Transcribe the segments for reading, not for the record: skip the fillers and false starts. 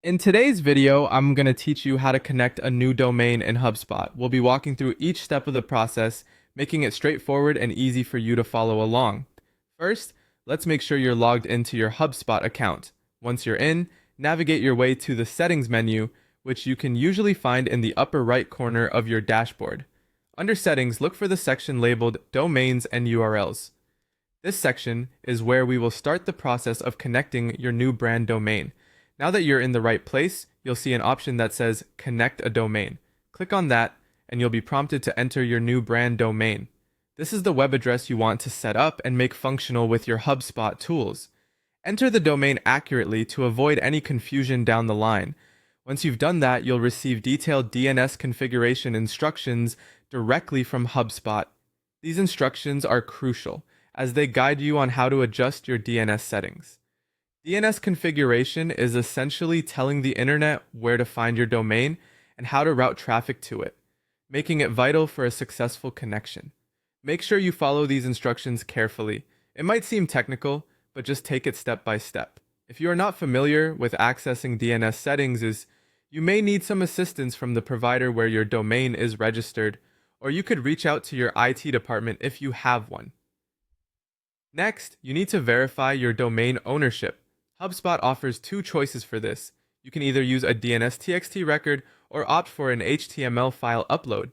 In today's video, I'm going to teach you how to connect a new domain in HubSpot. We'll be walking through each step of the process, making it straightforward and easy for you to follow along. First, let's make sure you're logged into your HubSpot account. Once you're in, navigate your way to the Settings menu, which you can usually find in the upper right corner of your dashboard. Under Settings, look for the section labeled Domains and URLs. This section is where we will start the process of connecting your new brand domain. Now that you're in the right place, you'll see an option that says Connect a Domain. Click on that, and you'll be prompted to enter your new brand domain. This is the web address you want to set up and make functional with your HubSpot tools. Enter the domain accurately to avoid any confusion down the line. Once you've done that, you'll receive detailed DNS configuration instructions directly from HubSpot. These instructions are crucial, as they guide you on how to adjust your DNS settings. DNS configuration is essentially telling the internet where to find your domain and how to route traffic to it, making it vital for a successful connection. Make sure you follow these instructions carefully. It might seem technical, but just take it step by step. If you are not familiar with accessing DNS settings, you may need some assistance from the provider where your domain is registered, or you could reach out to your IT department if you have one. Next, you need to verify your domain ownership. HubSpot offers two choices for this. You can either use a DNS-TXT record or opt for an HTML file upload.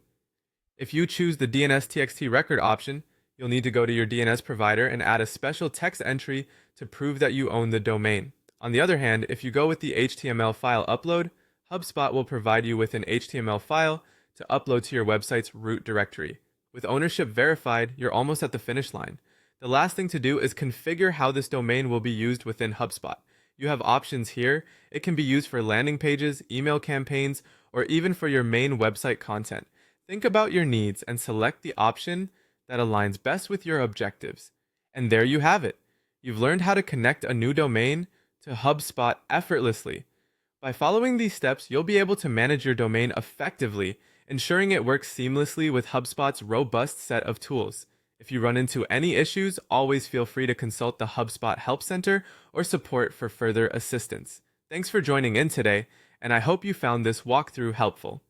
If you choose the DNS-TXT record option, you'll need to go to your DNS provider and add a special text entry to prove that you own the domain. On the other hand, if you go with the HTML file upload, HubSpot will provide you with an HTML file to upload to your website's root directory. With ownership verified, you're almost at the finish line. The last thing to do is configure how this domain will be used within HubSpot. You have options here. It can be used for landing pages, email campaigns, or even for your main website content. Think about your needs and select the option that aligns best with your objectives. And there you have it. You've learned how to connect a new domain to HubSpot effortlessly. By following these steps, you'll be able to manage your domain effectively, ensuring it works seamlessly with HubSpot's robust set of tools. If you run into any issues, always feel free to consult the HubSpot Help Center or support for further assistance. Thanks for joining in today, and I hope you found this walkthrough helpful.